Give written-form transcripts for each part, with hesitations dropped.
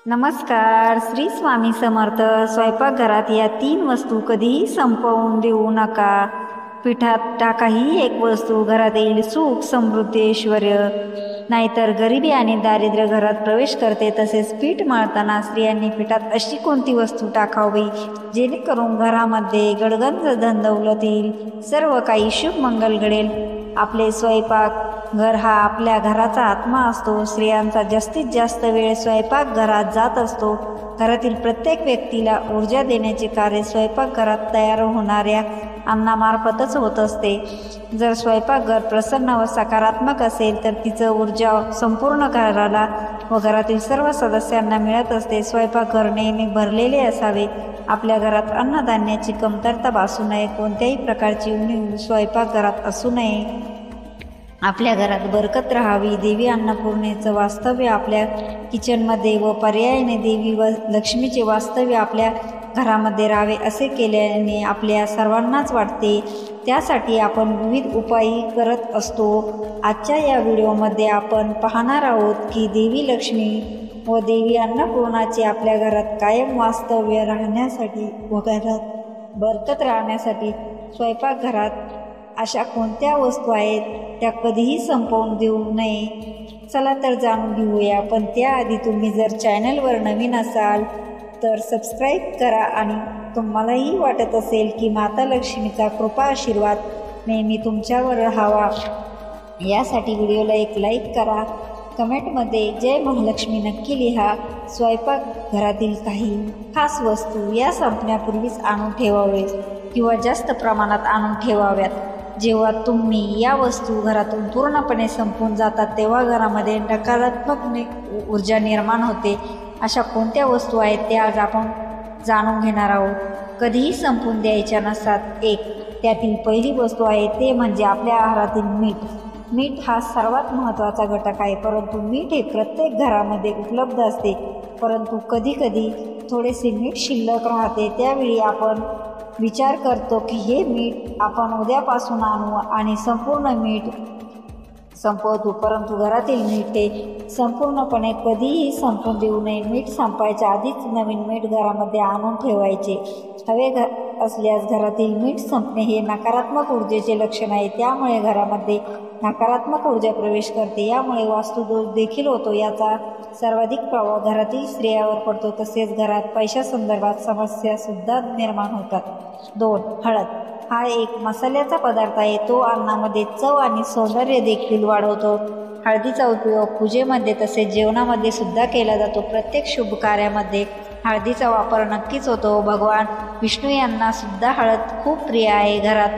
नमस्कार. श्री स्वामी समर्थ. स्वयंपाकघरात या 3 वस्तू कधीही संपवून देऊ नका. पिठात टाका ही एक वस्तू, घरात येईल सुख, समृद्धी, ऐश्वर्य. नाहीतर गरिबी आणि दारिद्र्य घरात प्रवेश करते. तसेच पीठ मळताना स्त्रियांनी पिठात अशी कोणती वस्तू टाकावी जेणेकरून घरामध्ये गडगंज धनदौलत येईल, सर्व काही शुभ मंगल घडेल. आपले स्वयंपाक घर हा आपल्या घराचा आत्मा असतो. स्त्रियांचा जास्तीत जास्त वेळ स्वयंपाकघरात जात असतो. घरातील प्रत्येक व्यक्तीला ऊर्जा देण्याचे कार्य स्वयंपाकघरात तयार होणाऱ्या अन्नामार्फतच होत असते. जर स्वयंपाकघर प्रसन्न व सकारात्मक असेल तर तिचं ऊर्जा संपूर्ण घराला व घरातील सर्व सदस्यांना मिळत असते. स्वयंपाकघर नेहमी भरलेले असावे. आपल्या घरात अन्नधान्याची कमतरता भासू नये. कोणत्याही प्रकारची उणीव स्वयंपाकघरात असू नये. आपल्या घरात बरकत राहावी. देवी अन्नपूर्णेचं वास्तव्य आपल्या किचनमध्ये व पर्यायाने देवी व लक्ष्मीचे वास्तव्य आपल्या घरामध्ये राहावे असे केल्याने आपल्या सर्वांनाच वाटते. त्यासाठी आपण विविध उपाय करत असतो. आजच्या या व्हिडिओमध्ये आपण पाहणार आहोत की देवी लक्ष्मी व देवी अन्नपूर्णाचे आपल्या घरात कायम वास्तव्य राहण्यासाठी व घरात बरकत राहण्यासाठी स्वयंपाकघरात अशा कोणत्या वस्तू आहेत त्या कधीही संपवून देऊ नये. चला तर जाणून घेऊया. पण त्याआधी तुम्ही जर चॅनलवर नवीन असाल तर सबस्क्राईब करा आणि तुम्हालाही वाटत असेल की माता लक्ष्मीचा कृपा आशीर्वाद नेहमी तुमच्यावर राहावा यासाठी व्हिडिओला एक लाईक करा. कमेंटमध्ये जय महालक्ष्मी नक्की लिहा. स्वयंपाकघरातील काही खास वस्तू या संपण्यापूर्वीच आणून ठेवावे किंवा जास्त प्रमाणात आणून ठेवाव्यात. जेव्हा तुम्ही या वस्तू घरातून पूर्णपणे संपून जातात तेव्हा घरामध्ये नकारात्मक ऊर्जा निर्माण होते. अशा कोणत्या वस्तू आहेत त्या आज आपण जाणून घेणार आहोत. कधीही संपून द्यायच्या नसतात. त्यातील पहिली वस्तू आहे ते म्हणजे आपल्या आहारातील मीठ. मीठ हा सर्वात महत्त्वाचा घटक आहे. परंतु मीठ हे प्रत्येक घरामध्ये उपलब्ध असते. परंतु कधीकधी थोडेसे मीठ शिल्लक राहते. त्यावेळी आपण विचार करतो की हे मीठ आपण उद्यापासून आणू आणि संपूर्ण मीठ संपवतो. परंतु घरातील मीठ हे संपूर्णपणे कधीही संपून देऊ नये. मीठ संपायच्या आधीच नवीन मीठ घरामध्ये आणून ठेवायचे. हवे असल्यास घरातील मीठ संपणे हे नकारात्मक ऊर्जेचे लक्षण आहे. त्यामुळे घरामध्ये नकारात्मक ऊर्जा प्रवेश करते. यामुळे वास्तुदोष देखील होतो. याचा सर्वाधिक प्रभाव घरातील स्त्रियांवर पडतो. तसेच घरात पैशासंदर्भात समस्यासुद्धा निर्माण होतात. 2. हळद हा एक मसाल्याचा पदार्थ आहे. तो अन्नामध्ये चव आणि सौंदर्य देखील वाढवतो. हळदीचा उपयोग पूजेमध्ये तसेच जेवणामध्ये सुद्धा केला जातो. प्रत्येक शुभ कार्यामध्ये हळदीचा वापर नक्कीच होतो. भगवान विष्णू यांना सुद्धा हळद खूप प्रिय आहे. घरात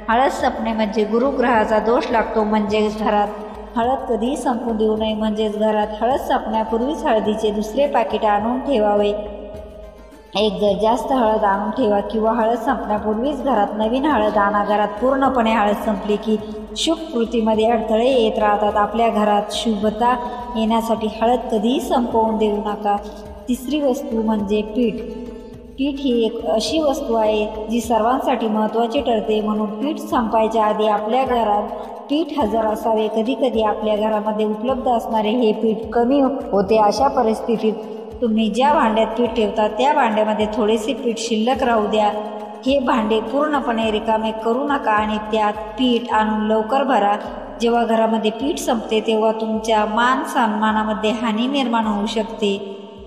हळद संपणे म्हणजे गुरुग्रहाचा दोष लागतो. म्हणजेच घरात हळद कधीही संपू देऊ नये. म्हणजेच घरात हळद संपण्यापूर्वीच हळदीचे दुसरे पाकिट आणून ठेवावे. जर जास्त हळद आणून ठेवा किंवा हळद संपण्यापूर्वीच घरात नवीन हळद आणा. घरात पूर्णपणे हळद संपली की शुभ कृतीमध्ये अडथळे येत राहतात. आपल्या घरात शुभता येण्यासाठी हळद कधीही संपवून देऊ नका. तिसरी वस्तू म्हणजे पीठ. पीठ ही एक अशी वस्तू आहे जी सर्वांसाठी महत्त्वाची ठरते. म्हणून पीठ संपायच्या आधी आपल्या घरात पीठ हजर असावे. कधीकधी आपल्या घरामध्ये उपलब्ध असणारे हे पीठ कमी होते. अशा परिस्थितीत तुम्ही ज्या भांड्यात पीठ ठेवता त्या भांड्यामध्ये थोडेसे पीठ शिल्लक राहू द्या. हे भांडे पूर्णपणे रिकामे करू नका आणि त्यात पीठ आणून लवकर भरा. जेव्हा घरामध्ये पीठ संपते तेव्हा तुमच्या मान सन्मानामध्ये हानी निर्माण होऊ शकते.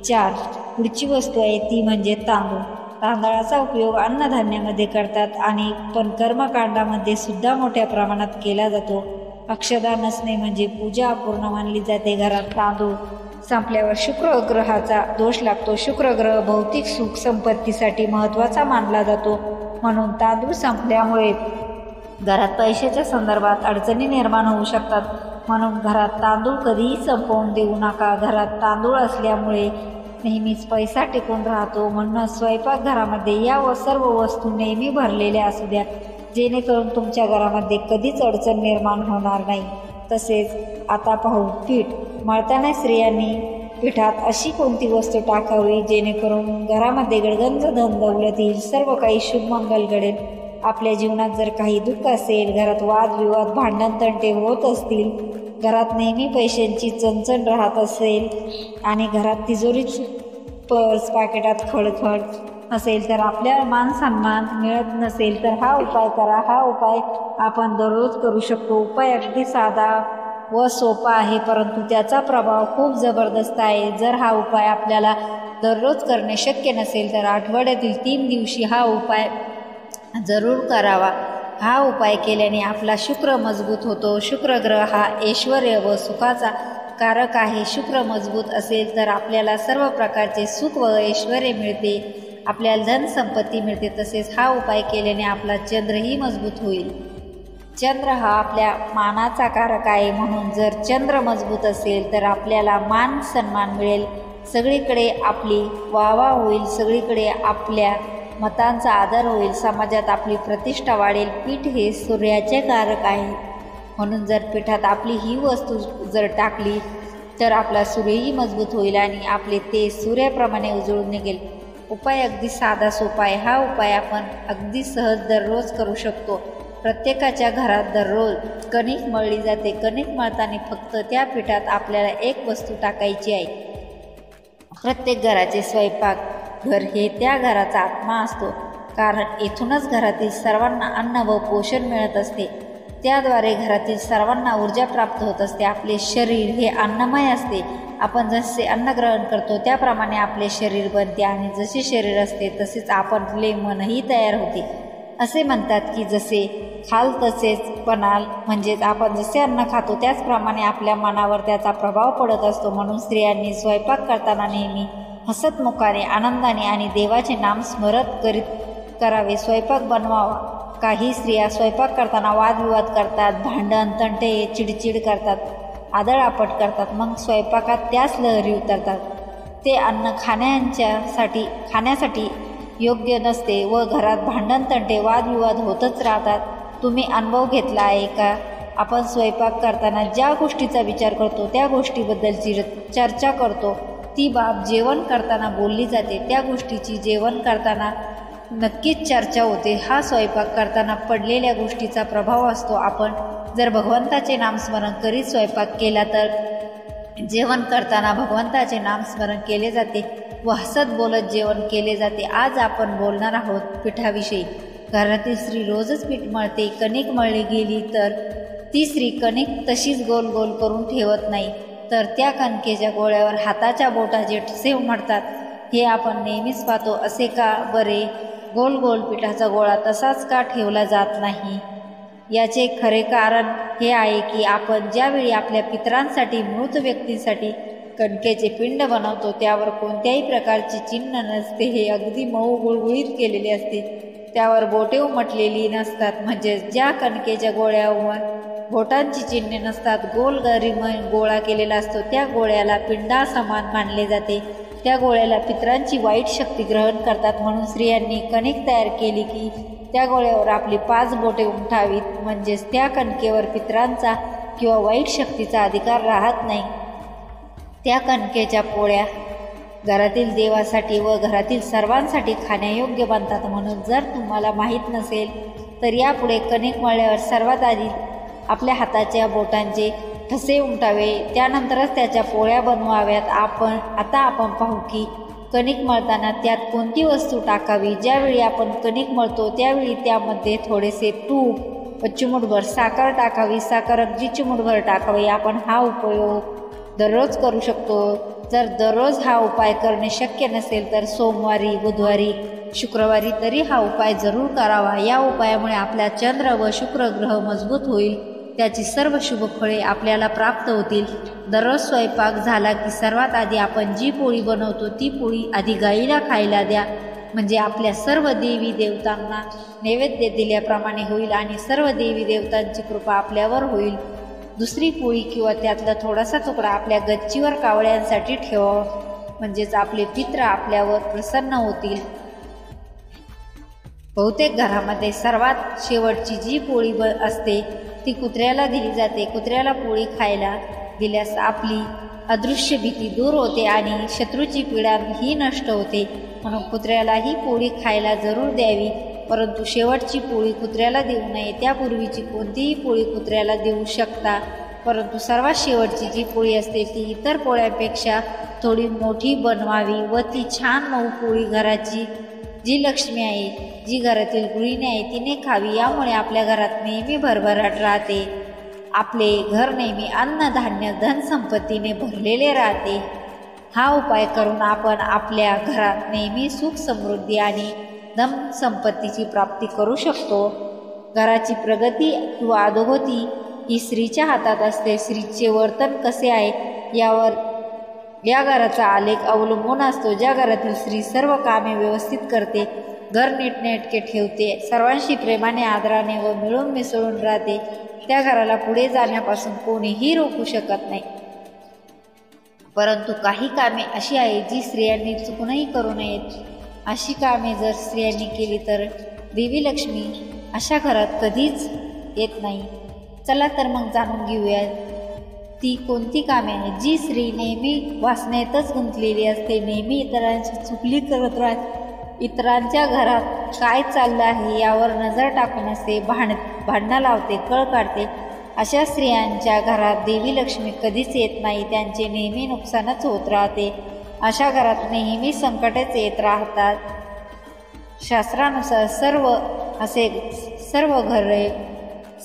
4. पुढची वस्तू आहे ती म्हणजे तांदूळ. तांदळाचा उपयोग अन्नधान्यामध्ये करतात आणि पण कर्मकांडामध्ये सुद्धा मोठ्या प्रमाणात केला जातो. अक्षदा नसणे म्हणजे पूजा अपूर्ण मानली जाते. घरात तांदूळ संपल्यावर शुक्र ग्रहाचा दोष लागतो. शुक्र ग्रह भौतिक सुख संपत्तीसाठी महत्त्वाचा मानला जातो. म्हणून तांदूळ संपल्यामुळे घरात पैशाच्या संदर्भात अडचणी निर्माण होऊ शकतात. म्हणून घरात तांदूळ कधीही संपवून देऊ नका. घरात तांदूळ असल्यामुळे नेहमीच पैसा टिकून राहतो. म्हणूनच स्वयंपाकघरामध्ये या सर्व वस्तू नेहमी भरलेल्या असू द्या जेणेकरून तुमच्या घरामध्ये कधीच अडचण निर्माण होणार नाही. तसेच आता पाहू पीठ. मळताना स्त्रियांनी पिठात अशी कोणती वस्तू टाकावी जेणेकरून घरामध्ये गडगंज धनदौलत येईल, सर्व काही शुभमंगल घडेल. आपल्या जीवनात जर काही दुःख असेल, घरात वादविवाद भांडण तंटे होत असतील, घरात नेहमी पैशांची चणचण राहत असेल आणि घरात तिजोरीत पर्स पाकिटात खडखड असेल तर आपल्याला मान सन्मान मिळत नसेल तर हा उपाय करा. हा उपाय आपण दररोज करू शकतो. उपाय अगदी साधा व सोपा आहे, परंतु त्याचा प्रभाव खूप जबरदस्त आहे. जर हा उपाय आपल्याला दररोज करणे शक्य नसेल तर आठवड्यातील 3 दिवशी हा उपाय जरूर करावा. हा उपाय केल्याने आपला शुक्र मजबूत होतो. शुक्र ग्रह हा ऐश्वर्य व सुखाचा कारक आहे. शुक्र मजबूत असेल तर आपल्याला सर्व प्रकारचे सुख व ऐश्वर्य मिळते, आपल्याला धन संपत्ती मिळते. तसेच हा उपाय केल्याने आपला चंद्रही मजबूत होईल. चंद्र हा आपल्या मानाचा कारक आहे, म्हणून जर चंद्र मजबूत असेल तर आपल्याला मान सन्मान मिळेल, सगळीकडे आपली वाहवा होईल, सगळीकडे आपल्या मतांचा आदर होईल, समाजात आपली प्रतिष्ठा वाढेल. पीठ हे सूर्याचे कारक आहे, म्हणून जर पीठात आपली ही वस्तू जर टाकली तर आपला सूर्यही मजबूत होईल आणि आपले तेज सूर्याप्रमाणे उजळून निघेल. उपाय अगदी साधा सोपा आहे. हा उपाय आपण अगदी सहज दररोज करू शकतो. प्रत्येकाच्या घरात दररोज कणिक मळली जाते. कणिक मळताना फक्त त्या पिठात आपल्याला एक वस्तू टाकायची आहे. प्रत्येक घराचे स्वयंपाक घर हे त्या घराचा आत्मा असतो, कारण येथूनच घरातील सर्वांना अन्न व पोषण मिळत असते. त्याद्वारे घरातील सर्वांना ऊर्जा प्राप्त होत असते. आपले शरीर हे अन्नमय असते. आपण जसे अन्न ग्रहण करतो त्याप्रमाणे आपले शरीर बनते आणि जसे शरीर असते तसेच आपले मनही तयार होते. असे म्हणतात की जसे खाल तसेच पणाल, म्हणजेच आपण जसे अन्न खातो त्याचप्रमाणे आपल्या मनावर त्याचा प्रभाव पडत असतो. म्हणून स्त्रियांनी स्वयंपाक करताना नेहमी हसतमुखाने, आनंदाने आणि देवाचे नाम स्मरत करावे. स्वयंपाक बनवावा. काही स्त्रिया स्वयंपाक करताना वादविवाद करतात, भांडण तंटे, चिडचिड करतात, आदळआपट करतात. मग स्वयंपाकात त्याच लहरी उतरतात. ते अन्न खाण्यासाठी योग्य नसते व घरात भांडण तंटे वादविवाद होतच राहतात. तुम्ही अनुभव घेतला आहे का? आपण स्वयंपाक करताना ज्या गोष्टीचा विचार करतो त्या गोष्टीबद्दलची चर्चा करतो, ती बाब जेवण करताना बोलली जाते. त्या गोष्टीची जेवण करताना नक्कीच चर्चा होते. हा स्वयंपाक करताना पडलेल्या गोष्टीचा प्रभाव असतो. आपण जर भगवंताचे नामस्मरण करीत स्वयंपाक केला तर जेवण करताना भगवंताचे नामस्मरण केले जाते व हसत बोलत जेवण केले जाते. आज आपण बोलणार आहोत पिठाविषयी. घरातील स्त्री रोजच पीठ मळते. कणिक मळली गेली तर ती स्त्री कणिक तशीच गोल गोल करून ठेवत नाही, तर त्या कणकेच्या गोळ्यावर हाताच्या बोटाचे ठसे उमटतात. हे आपण नेहमीच पाहतो. असे का बरे? गोल गोल पिठाचा गोळा तसाच का ठेवला जात नाही? याचे खरे कारण हे आहे की आपण ज्यावेळी आपल्या पितरांसाठी, मृत व्यक्तींसाठी कणकेचे पिंड बनवतो त्यावर कोणत्याही प्रकारचे चिन्ह नसते. हे अगदी मऊ गुळगुळीत केलेले असते. त्यावर बोटे उमटलेली नसतात, म्हणजे ज्या कणकेच्या गोळ्यावर बोटांची चिन्हे नसतात, गोल गरिमय गोळा केलेला असतो, त्या गोळ्याला पिंडा समान मानले जाते. त्या गोळ्याला पितरांची वाईट शक्ती ग्रहण करतात. म्हणून स्त्रियांनी कणिक तयार केली की त्या गोळ्यावर आपली 5 बोटे उमठावीत, म्हणजेच त्या कणकेवर पितरांचा किंवा वाईट शक्तीचा अधिकार राहत नाही. त्या कणकेच्या पोळ्या घरातील देवासाठी व घरातील सर्वांसाठी खाण्यायोग्य बनतात. म्हणून जर तुम्हाला माहीत नसेल तर यापुढे कणिक मळल्यावर सर्वात आधी आपल्या हाताच्या बोटांचे ठसे उमटावे, त्यानंतरच त्याच्या पोळ्या बनवाव्यात. आता आपण पाहू की कणिक मळताना त्यात कोणती वस्तू टाकावी. ज्यावेळी आपण कणिक मळतो त्यावेळी त्यामध्ये थोडेसे तूप व चिमूटभर साखर टाकावी. साखर अगदी चिमूटभर टाकावी. आपण हा उपयोग दररोज करू शकतो. जर दररोज हा उपाय करणे शक्य नसेल तर सोमवारी, बुधवारी, शुक्रवारी तरी हा उपाय जरूर करावा. या उपायामुळे आपला चंद्र व शुक्र ग्रह मजबूत होईल. त्याची सर्व शुभ फळे आपल्याला प्राप्त होतील. दररोज स्वयंपाक झाला की सर्वात आधी आपण जी पोळी बनवतो ती पोळी आधी गाईला खायला द्या, म्हणजे आपल्या सर्व देवी देवतांना नैवेद्य दिल्याप्रमाणे होईल आणि सर्व देवी देवतांची कृपा आपल्यावर होईल. दुसरी पोळी किंवा त्यातला थोडासा तुकडा आपल्या गच्चीवर कावळ्यांसाठी ठेवावा, म्हणजेच आपले पित्र आपल्यावर प्रसन्न होतील. बहुतेक घरामध्ये सर्वात शेवटची जी पोळी असते ती कुत्र्याला दिली जाते. कुत्र्याला पोळी खायला दिल्यास आपली अदृश्य भीती दूर होते आणि शत्रूची पीडा ही नष्ट होते. म्हणून कुत्र्याला ही पोळी खायला जरूर द्यावी, परंतु शेवटची पोळी कुत्र्याला देऊ नये. त्यापूर्वीची कोणतीही पोळी कुत्र्याला देऊ शकता, परंतु सर्वात शेवटची जी पोळी असते ती इतर पोळ्यांपेक्षा थोडी मोठी बनवावी व ती छान मऊ पोळी घराची जी लक्ष्मी आहे, जी घरातील गृहिणी आहे तिने खावी. यामुळे आपल्या घरात नेहमी भरभराट राहते. आपले घर नेहमी अन्नधान्य धनसंपत्तीने भरलेले राहते. हा उपाय करून आपण आपल्या घरात नेहमी सुख समृद्धी आणि धनसंपत्तीची प्राप्ती करू शकतो. घराची प्रगती किंवा अधोगती ही स्त्रीच्या हातात असते. स्त्रीचे वर्तन कसे आहे यावर या घराचा आलेख अवलंबून असतो. ज्या घरातील स्त्री सर्व कामे व्यवस्थित करते, घर नीटनेटके ठेवते, सर्वांशी प्रेमाने आदराने व मिळून मिसळून राहते, त्या घराला पुढे जाण्यापासून कोणीही रोखू शकत नाही. परंतु काही कामे अशी आहेत जी स्त्रियांनी चुकूनही करू नयेत. अशी कामे जर स्त्रियांनी केली तर देवी लक्ष्मी अशा घरात कधीच येत नाही. चला तर मग जाणून घेऊया ती कोणती कामे आहेत जी स्त्री नेहमी वासनेतच गुंतलेली असते, नेहमी इतरांची चुगली करत राहते, इतरांच्या घरात काय चाललं आहे यावर नजर टाकून असते, भांडणं लावते, कळ काढते. अशा स्त्रियांच्या घरात देवी लक्ष्मी कधीच येत नाही. त्यांचे नेहमी नुकसानच होत राहते. अशा घरात नेहमी संकटच येत राहतात. शास्त्रानुसार सर्व घरे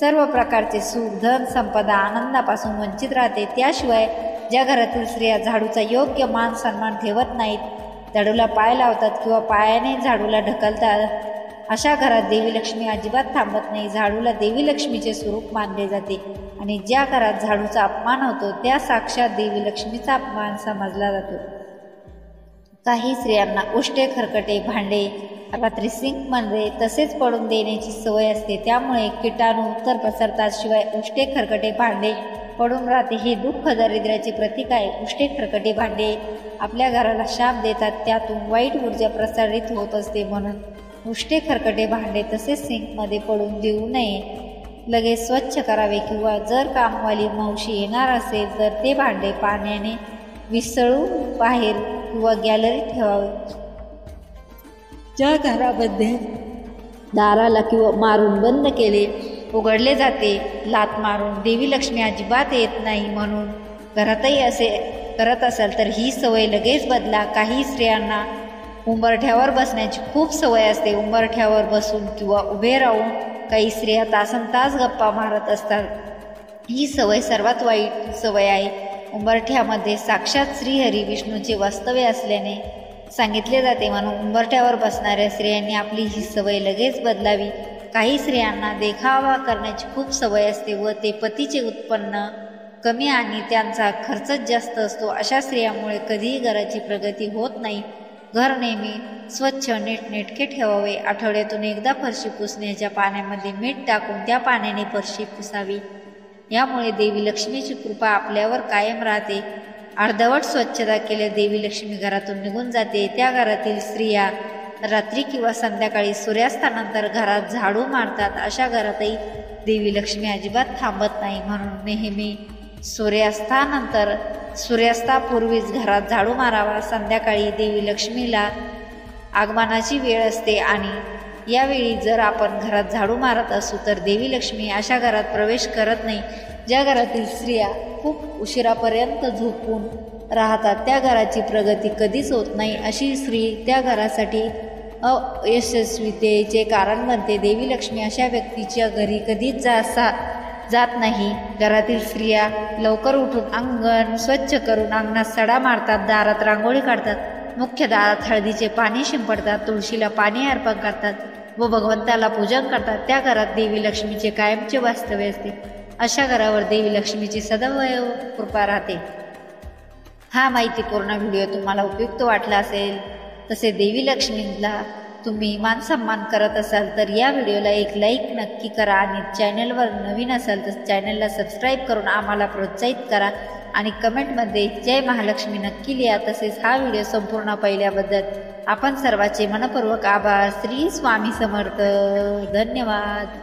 सर्व प्रकारचे सुख धन संपदा आनंदापासून वंचित राहते. त्याशिवाय ज्या घरातील स्त्रिया झाडूचा योग्य मान सन्मान ठेवत नाहीत, झाडूला पाय लावतात किंवा पायाने झाडूला ढकलतात, अशा घरात देवी लक्ष्मी अजिबात थांबत नाही. झाडूला देवी लक्ष्मीचे स्वरूप मानले जाते आणि ज्या घरात झाडूचा अपमान होतो त्या साक्षात देवी लक्ष्मीचा अपमान समजला जातो. काही स्त्रियांना उष्टे खरकटे भांडे रात्री सिंकमध्ये तसेच पडून देण्याची सवय असते. त्यामुळे किटाणू उत्तर पसरतात. शिवाय उष्टे खरकटे भांडे पडून राहते हे दुःख दरिद्राचे प्रतीक आहे. उष्टे खरकटे भांडे आपल्या घराला शाप देतात, त्यातून वाईट ऊर्जा प्रसारित होत असते. म्हणून उष्टे खरकटे भांडे तसेच सिंकमध्ये पडून देऊ नये. लगेच स्वच्छ करावे किंवा जर कामवाली मावशी येणार असेल तर ते भांडे पाण्याने विसळून बाहेर किंवा गॅलरीत ठेवावे. ज्या घरामध्ये दाराला किंवा मारून बंद केले उघडले जाते लात मारून देवी लक्ष्मी अजिबात येत नाही. म्हणून घरातही असे करत असाल तर ही सवय लगेच बदला. काही स्त्रियांना उंबरठ्यावर बसण्याची खूप सवय असते. उंबरठ्यावर बसून किंवा उभे राहून काही स्त्रिया तासनतास गप्पा मारत असतात. ही सवय सर्वात वाईट सवय आहे. उंबरठ्यामध्ये साक्षात श्रीहरी विष्णूचे वास्तव्य असल्याने सांगितले जाते. म्हणून उंबरठ्यावर बसणाऱ्या स्त्रियांनी आपली ही सवय लगेच बदलावी. काही स्त्रियांना देखावा करण्याची खूप सवय असते व ते पतीचे उत्पन्न कमी आणि त्यांचा खर्चच जास्त असतो. अशा स्त्रियांमुळे कधीही घराची प्रगती होत नाही. घर नेहमी स्वच्छ नीटनेटके ठेवावे. आठवड्यातून एकदा फरशी पुसण्याच्या पाण्यामध्ये मीठ टाकून त्या पाण्याने फरशी पुसावी. यामुळे देवी लक्ष्मीची कृपा आपल्यावर कायम राहते. अर्धवट स्वच्छता केल्या देवी लक्ष्मी घरातून निघून जाते. त्या घरातील स्त्रिया रात्री किंवा संध्याकाळी सूर्यास्तानंतर घरात झाडू मारतात. अशा घरातही देवी लक्ष्मी अजिबात थांबत नाही. म्हणून नेहमी सूर्यास्तापूर्वीच घरात झाडू मारावा. संध्याकाळी देवी लक्ष्मीला आगमनाची वेळ असते आणि यावेळी जर आपण घरात झाडू मारत असू तर देवी लक्ष्मी अशा घरात प्रवेश करत नाही. ज्या घरातील स्त्रिया खूप उशिरापर्यंत झोपून राहतात त्या घराची प्रगती कधीच होत नाही. अशी स्त्री त्या घरासाठी अयशस्वीतेचे कारण बनते. देवी लक्ष्मी अशा व्यक्तीच्या घरी कधीच जात नाही. घरातील स्त्रिया लवकर उठून अंगण स्वच्छ करून अंगणात सडा मारतात, दारात रांगोळी काढतात, मुख्य दारात हळदीचे पाणी शिंपडतात, तुळशीला पाणी अर्पण करतात व भगवंताला पूजन करतात. त्या घरात देवी लक्ष्मीचे कायमचे वास्तव्य असते. अशा घरावर देवी लक्ष्मीची सदैव कृपा राहते. हा माहितीपूर्ण व्हिडिओ तुम्हाला उपयुक्त वाटला असेल, तसे देवी लक्ष्मीला तुम्ही मान सन्मान करत असाल तर या व्हिडिओला एक लाईक नक्की करा आणि चॅनलवर नवीन असाल तर चॅनलला सबस्क्राईब करून आम्हाला प्रोत्साहित करा आणि कमेंटमध्ये जय महालक्ष्मी नक्की लिहा. तसेच हा व्हिडिओ संपूर्ण पाहिल्याबद्दल आपण सर्वांचे मनपूर्वक आभार. श्री स्वामी समर्थ. धन्यवाद.